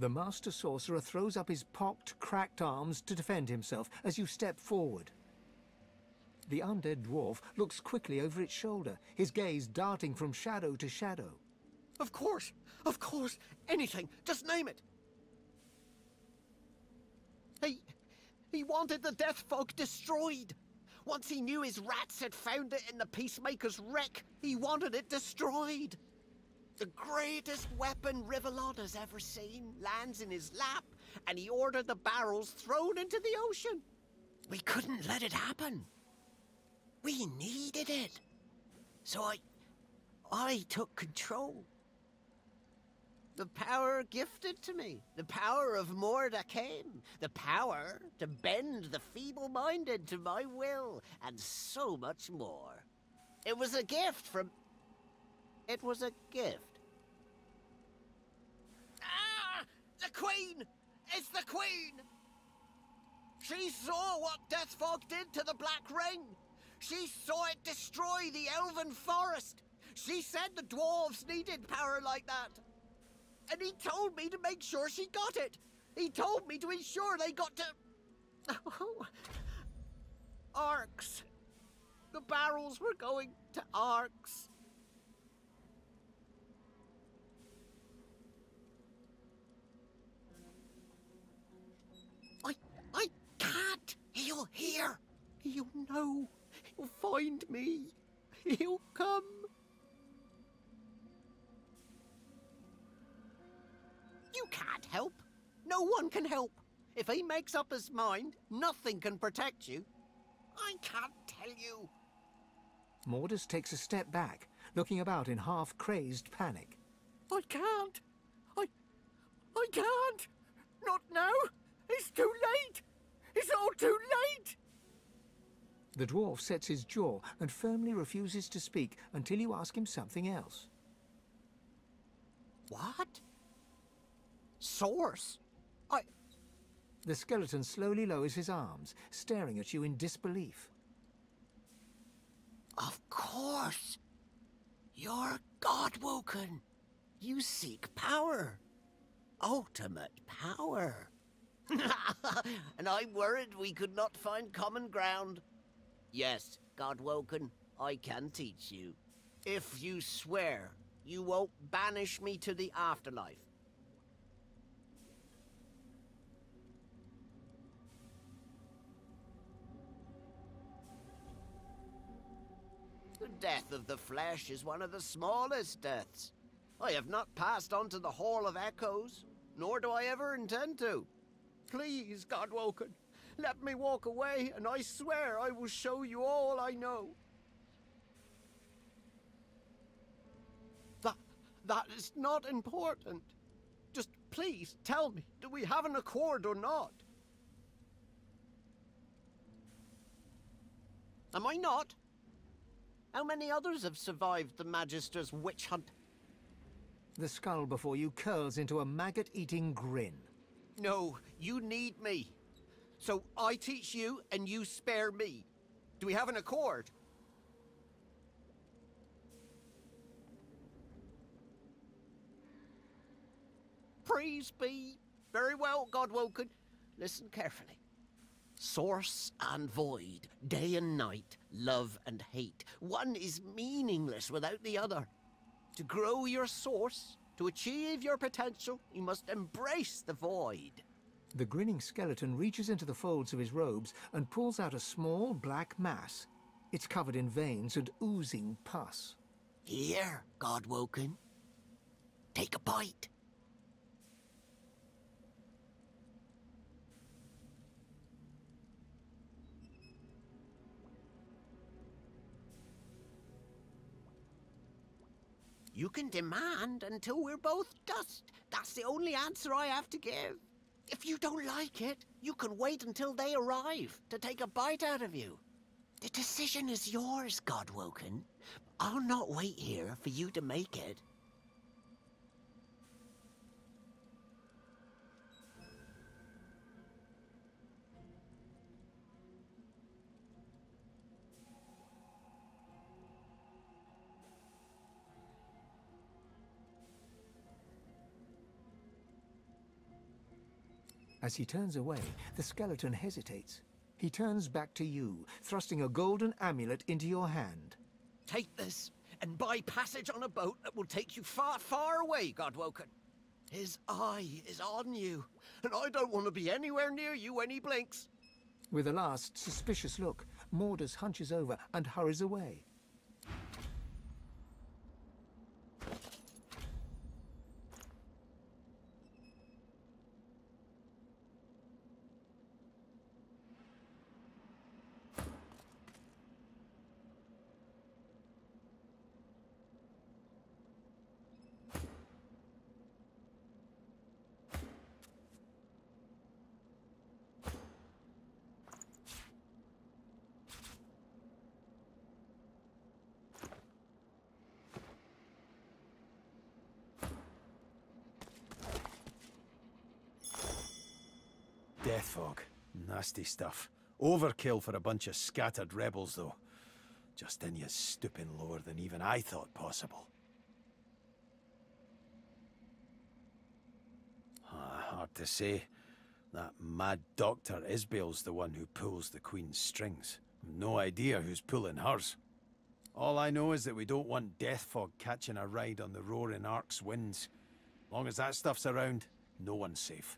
The Master Sorcerer throws up his pocked, cracked arms to defend himself as you step forward. The undead dwarf looks quickly over its shoulder, his gaze darting from shadow to shadow. Of course! Anything! Just name it! He wanted the Death Folk destroyed! Once he knew his rats had found it in the Peacemaker's wreck, he wanted it destroyed! The greatest weapon Rivellon has ever seen lands in his lap, and he ordered the barrels thrown into the ocean. We couldn't let it happen. We needed it. So I took control. The power gifted to me, the power of Mordecai, the power to bend the feeble-minded to my will, and so much more. It was a gift from... It was a gift. Ah! The Queen! It's the Queen! She saw what Deathfog did to the Black Ring. She saw it destroy the Elven Forest. She said the dwarves needed power like that. And he told me to make sure she got it. He told me to ensure they got to... Oh. Arcs. The barrels were going to Arcs. I can't. He'll hear. He'll know. He'll find me. He'll come. You can't help. No one can help. If he makes up his mind, nothing can protect you. I can't tell you. Mordus takes a step back, looking about in half-crazed panic. I can't. I can't. Not now. It's too late. It's all too late. The dwarf sets his jaw and firmly refuses to speak until you ask him something else. What? Source? The skeleton slowly lowers his arms, staring at you in disbelief. Of course. You're Godwoken. You seek power. Ultimate power. And I worried we could not find common ground. Yes, Godwoken, I can teach you. If you swear you won't banish me to the afterlife. The death of the flesh is one of the smallest deaths. I have not passed on to the Hall of Echoes, nor do I ever intend to. Please, Godwoken, let me walk away, and I swear I will show you all I know. That is not important. Just please tell me, do we have an accord or not? Am I not? How many others have survived the Magister's witch hunt? The skull before you curls into a maggot-eating grin. No, you need me. So I teach you and you spare me. Do we have an accord? Praise be. Very well, Godwoken. Listen carefully. Source and void, day and night, love and hate. One is meaningless without the other. To grow your source, to achieve your potential, you must embrace the void. The grinning skeleton reaches into the folds of his robes and pulls out a small black mass. It's covered in veins and oozing pus. Here, Godwoken. Take a bite. You can demand until we're both dust. That's the only answer I have to give. If you don't like it, you can wait until they arrive to take a bite out of you. The decision is yours, Godwoken. I'll not wait here for you to make it. As he turns away, the skeleton hesitates. He turns back to you, thrusting a golden amulet into your hand. Take this, and buy passage on a boat that will take you far, far away, Godwoken. His eye is on you, and I don't want to be anywhere near you when he blinks. With a last suspicious look, Mordus hunches over and hurries away. Death fog. Nasty stuff. Overkill for a bunch of scattered rebels, though. Just in you stooping lower than even I thought possible. Hard to say. That mad Dr. Isbale's the one who pulls the Queen's strings. No idea who's pulling hers. All I know is that we don't want death fog catching a ride on the roaring Ark's winds. Long as that stuff's around, no one's safe.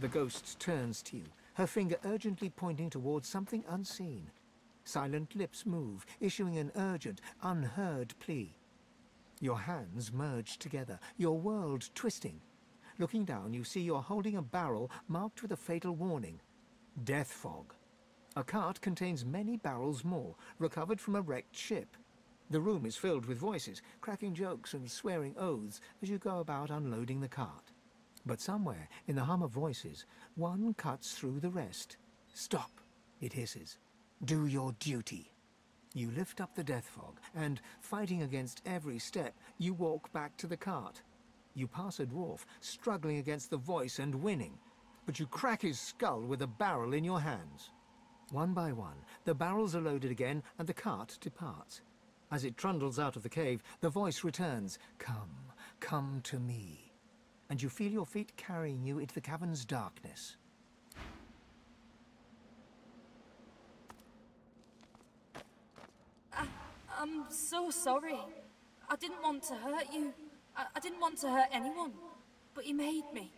The ghost turns to you, her finger urgently pointing towards something unseen. Silent lips move, issuing an urgent, unheard plea. Your hands merge together, your world twisting. Looking down, you see you're holding a barrel marked with a fatal warning. Death fog. A cart contains many barrels more, recovered from a wrecked ship. The room is filled with voices, cracking jokes and swearing oaths as you go about unloading the cart. But somewhere, in the hum of voices, one cuts through the rest. Stop, it hisses. Do your duty. You lift up the death fog, and, fighting against every step, you walk back to the cart. You pass a dwarf, struggling against the voice and winning, but you crack his skull with a barrel in your hands. One by one, the barrels are loaded again, and the cart departs. As it trundles out of the cave, the voice returns, "Come, come to me." And you feel your feet carrying you into the cavern's darkness. I'm so sorry. I didn't want to hurt you. I didn't want to hurt anyone. But he made me.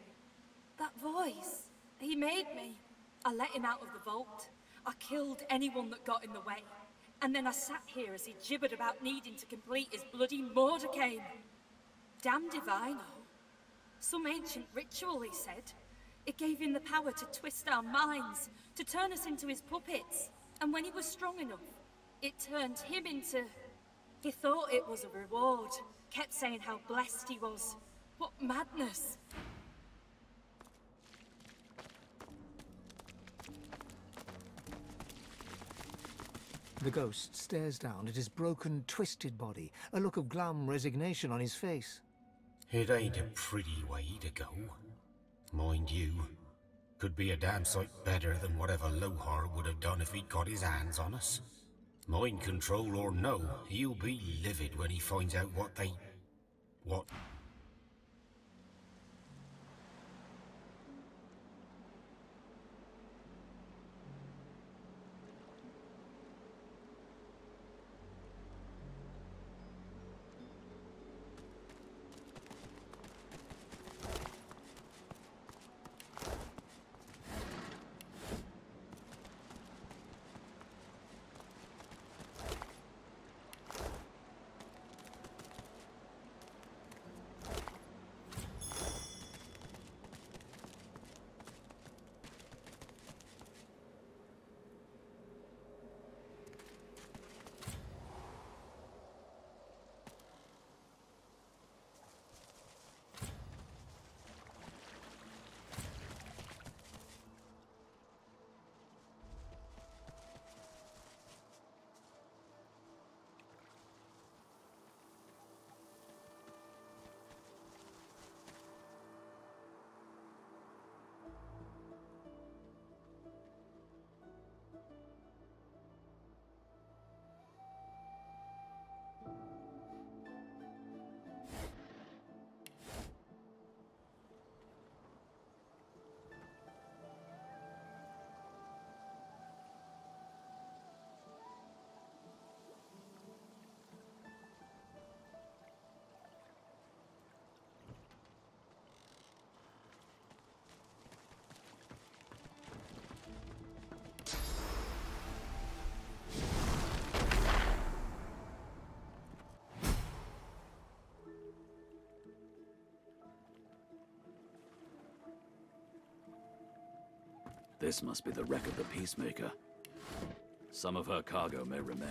That voice, he made me. I let him out of the vault. I killed anyone that got in the way. And then I sat here as he gibbered about needing to complete his bloody Mordecai. Damned if I know. Some ancient ritual, he said. It gave him the power to twist our minds, to turn us into his puppets. And when he was strong enough, it turned him into... He thought it was a reward. Kept saying how blessed he was. What madness. The ghost stares down at his broken, twisted body, a look of glum resignation on his face. It ain't a pretty way to go. Mind you, could be a damn sight better than whatever Lohar would have done if he'd got his hands on us. Mind control or no, he'll be livid when he finds out what they... what... This must be the wreck of the Peacemaker. Some of her cargo may remain.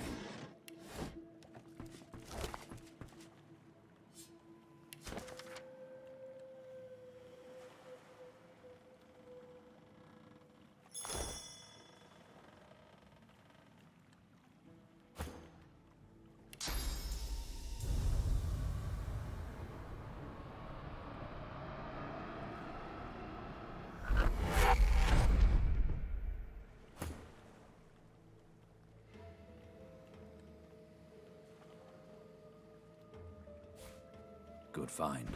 Good find.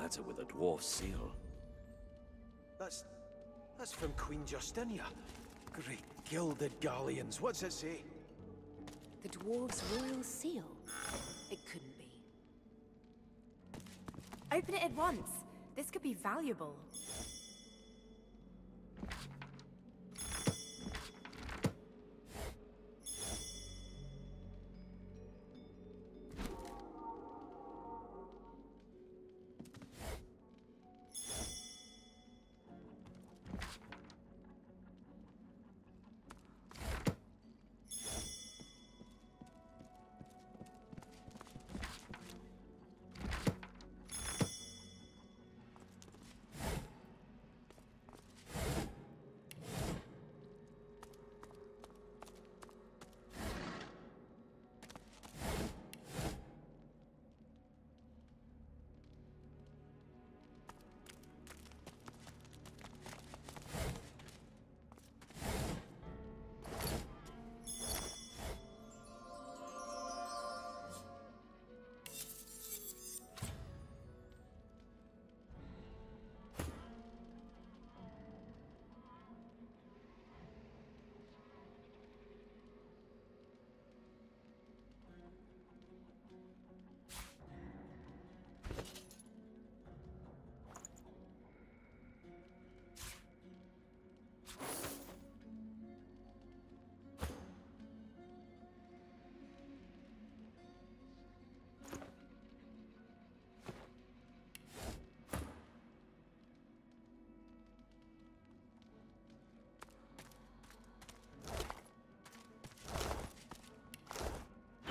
letter with a dwarf seal. That's from Queen Justinia. Great gilded galleons. What's it say? The dwarves' royal seal? It couldn't be. Open it at once. This could be valuable.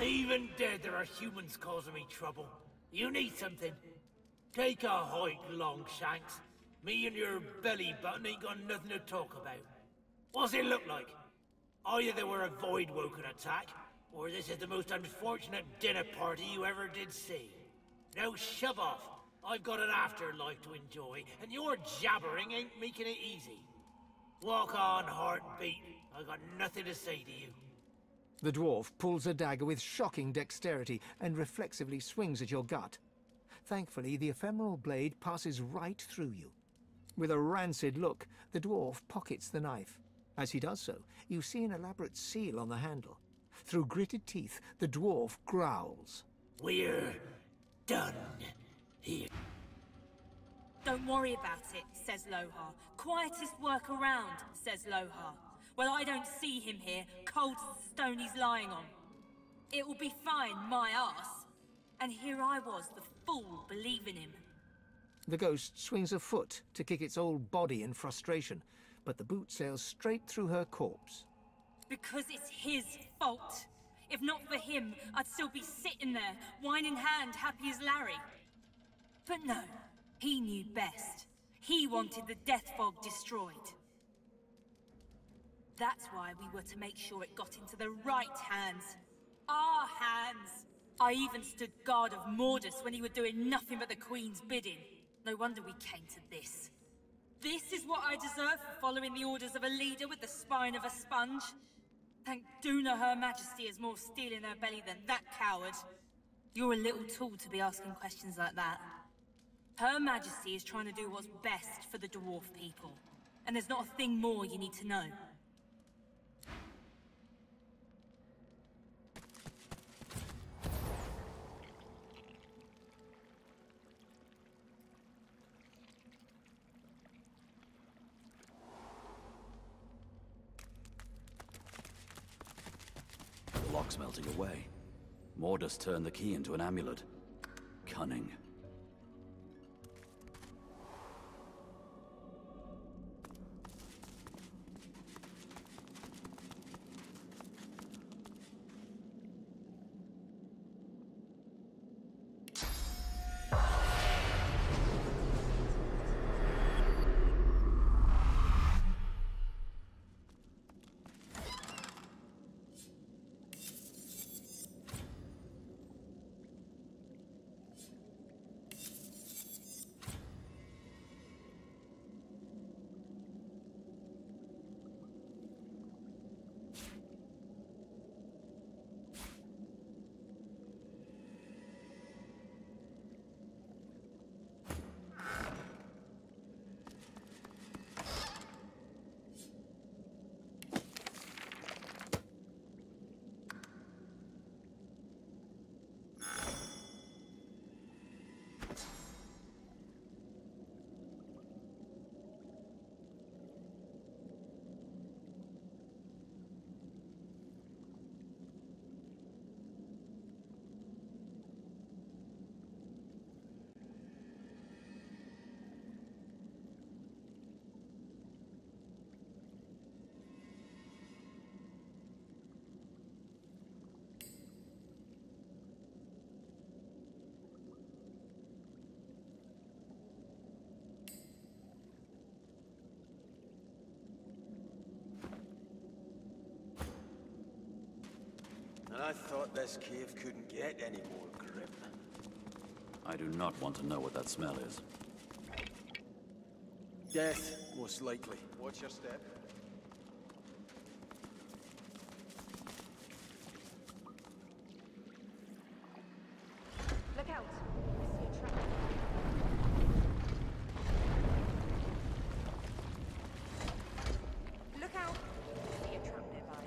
Even dead, there are humans causing me trouble. You need something? Take a hike, Longshanks. Me and your belly button ain't got nothing to talk about. What's it look like? Either they were a void-woken attack, or this is the most unfortunate dinner party you ever did see. Now shove off. I've got an afterlife to enjoy, and your jabbering ain't making it easy. Walk on, heartbeat. I got nothing to say to you. The dwarf pulls a dagger with shocking dexterity and reflexively swings at your gut. Thankfully, the ephemeral blade passes right through you. With a rancid look, the dwarf pockets the knife. As he does so, you see an elaborate seal on the handle. Through gritted teeth, the dwarf growls. We're done here. Don't worry about it, says Lohar. Quietest work around, says Lohar. Well, I don't see him here, cold as the stone he's lying on. It will be fine, my arse. And here I was, the fool, believing him. The ghost swings a foot to kick its old body in frustration, but the boot sails straight through her corpse. Because it's his fault. If not for him, I'd still be sitting there, wine in hand, happy as Larry. But no, he knew best. He wanted the death fog destroyed. That's why we were to make sure it got into the right hands. Our hands! I even stood guard of Mordus when he were doing nothing but the Queen's bidding. No wonder we came to this. This is what I deserve for following the orders of a leader with the spine of a sponge. Thank Duna Her Majesty has more steel in her belly than that coward. You're a little tool to be asking questions like that. Her Majesty is trying to do what's best for the dwarf people. And there's not a thing more you need to know. The lock's melting away. Mordus turned the key into an amulet. Cunning. And I thought this cave couldn't get any more grim. I do not want to know what that smell is. Death, most likely. Watch your step. Look out! I see a trap. Look out! I see a trap nearby.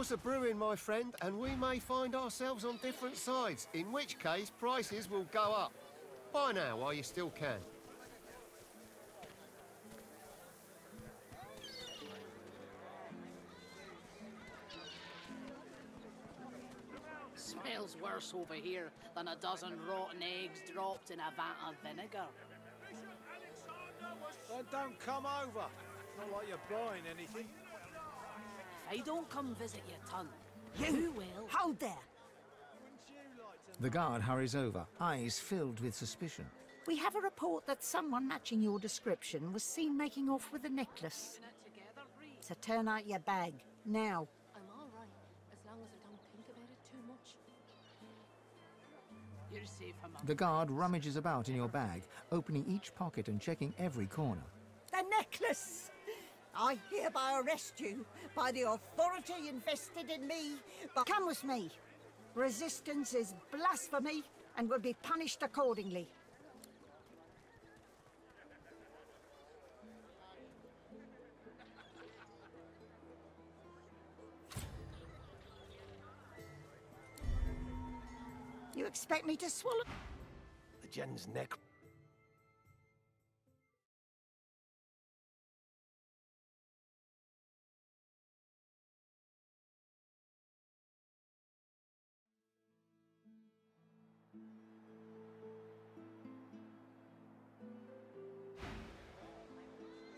Troubles are brewing, my friend, and we may find ourselves on different sides, in which case prices will go up. Buy now while you still can. Smells worse over here than a dozen rotten eggs dropped in a vat of vinegar. Then don't come over. Not like you're buying anything. If I don't come visit you, ton, you will. Hold there! The guard hurries over, eyes filled with suspicion. We have a report that someone matching your description was seen making off with a necklace. So turn out your bag, now. I'm all right, as long as I don't think about it too much. You're safe among The guard rummages about in your bag, opening each pocket and checking every corner. The necklace! I hereby arrest you by the authority invested in me. But come with me. Resistance is blasphemy and will be punished accordingly. You expect me to swallow? The gin's neck.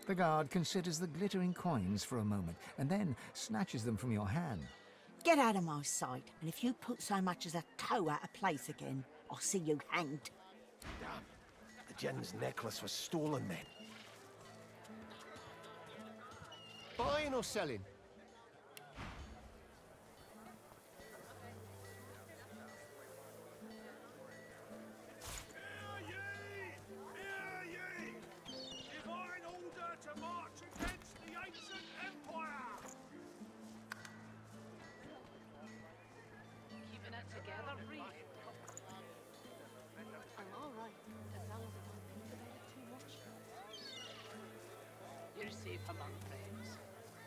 The guard considers the glittering coins for a moment and then snatches them from your hand. Get out of my sight, and if you put so much as a toe out of place again, I'll see you hanged. Damn. The gin's necklace was stolen then. Buying or selling? keeping it together, Reed. I'm all right, as long as I don't think about it too much. You're safe among friends.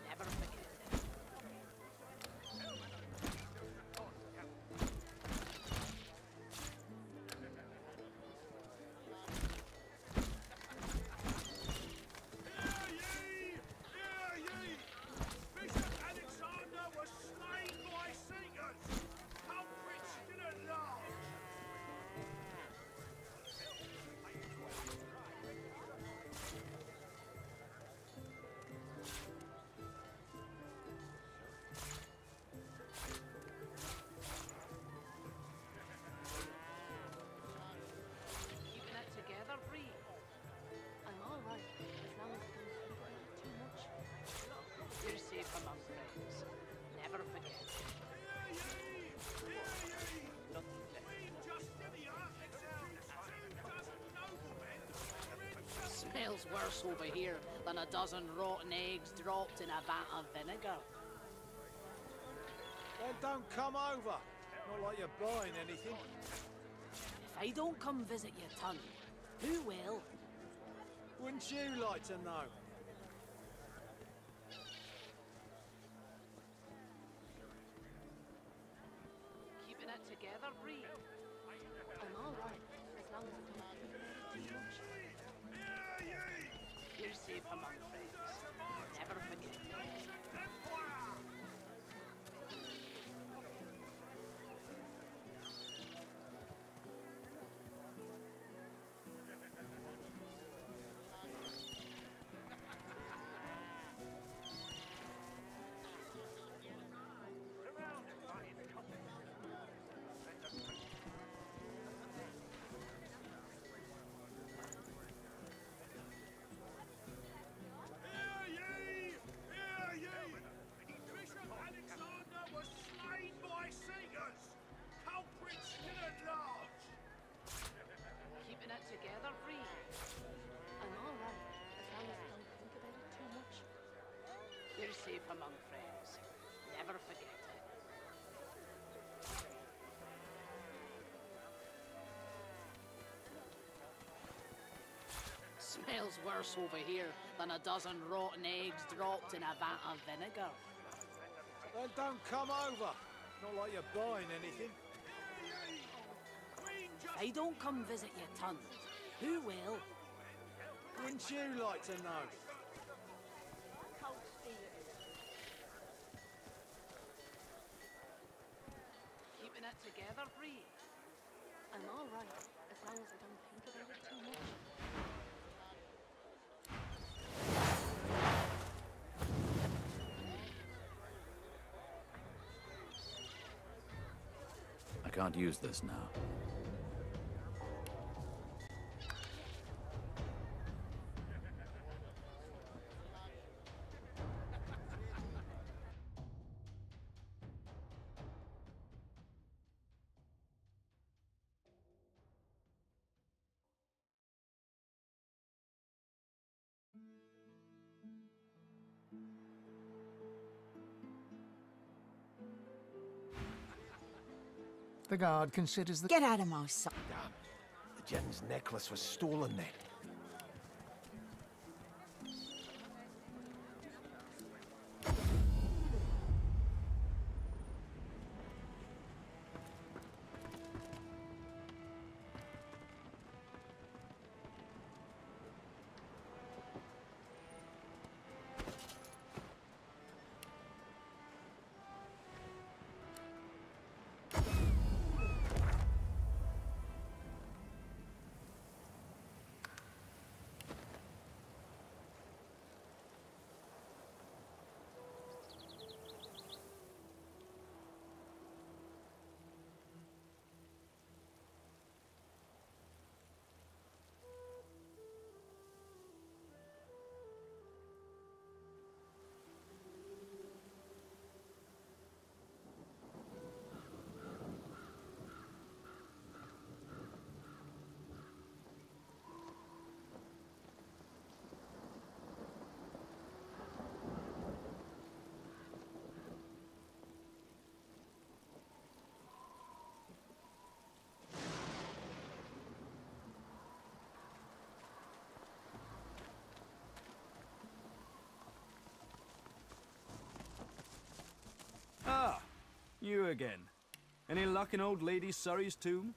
Never forget that. Among friends. Never forget. Smells worse over here than a dozen rotten eggs dropped in a vat of vinegar. Then don't come over. Not like you're buying anything. If I don't come visit you, ton, who will? Wouldn't you like to know? Together, Reed. I'm all right, as long as I don't think about it too much. You're safe among friends. Never forget. Together, Reed. I'm all right, as long as I don't think about it too much. You're safe among friends. Never forget it. Smells worse over here than a dozen rotten eggs dropped in a vat of vinegar. Then don't come over. Not like you're buying anything. They don't come visit your ton. Who will? Wouldn't you like to know? Keeping it together, Bree? I'm all right, as long as I don't think about it too much. I can't use this now. The guard considers the... Get out of my sight. Damn. The gem's necklace was stolen then. Ah, you again. Any luck in old Lady Surrey's tomb?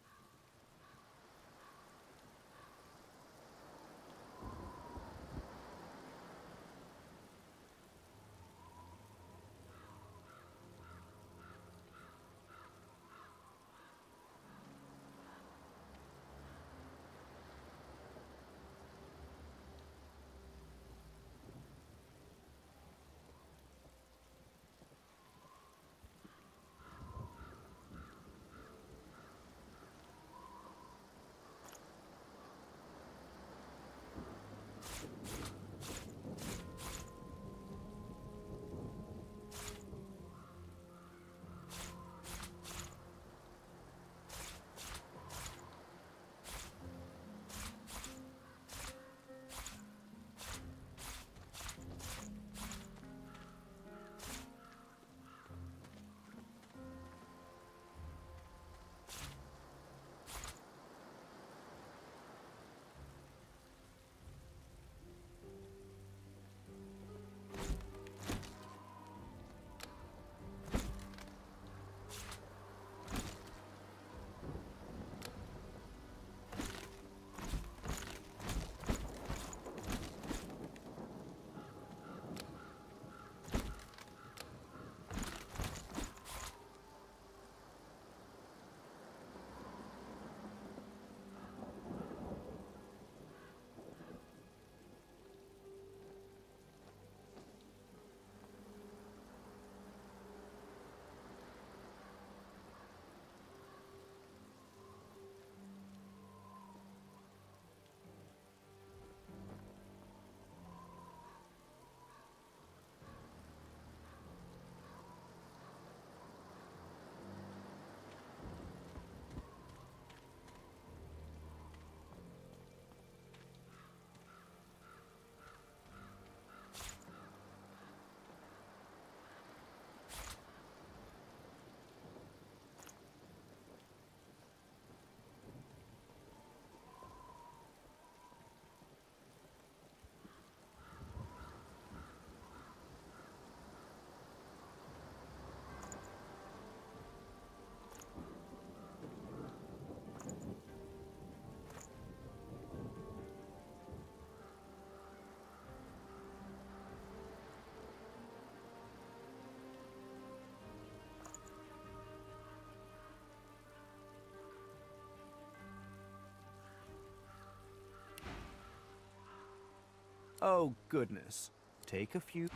Oh, goodness. Take a few...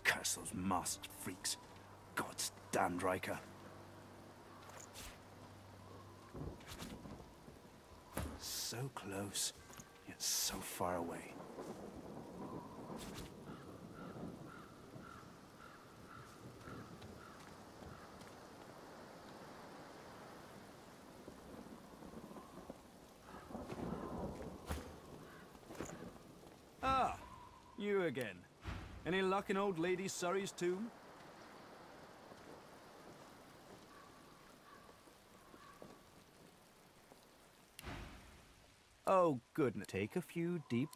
Curse those masked freaks. God's damned Riker. So close, yet so far away. Ah, you again. Any luck in old Lady Surrey's tomb? Oh, goodness. Take a few deep...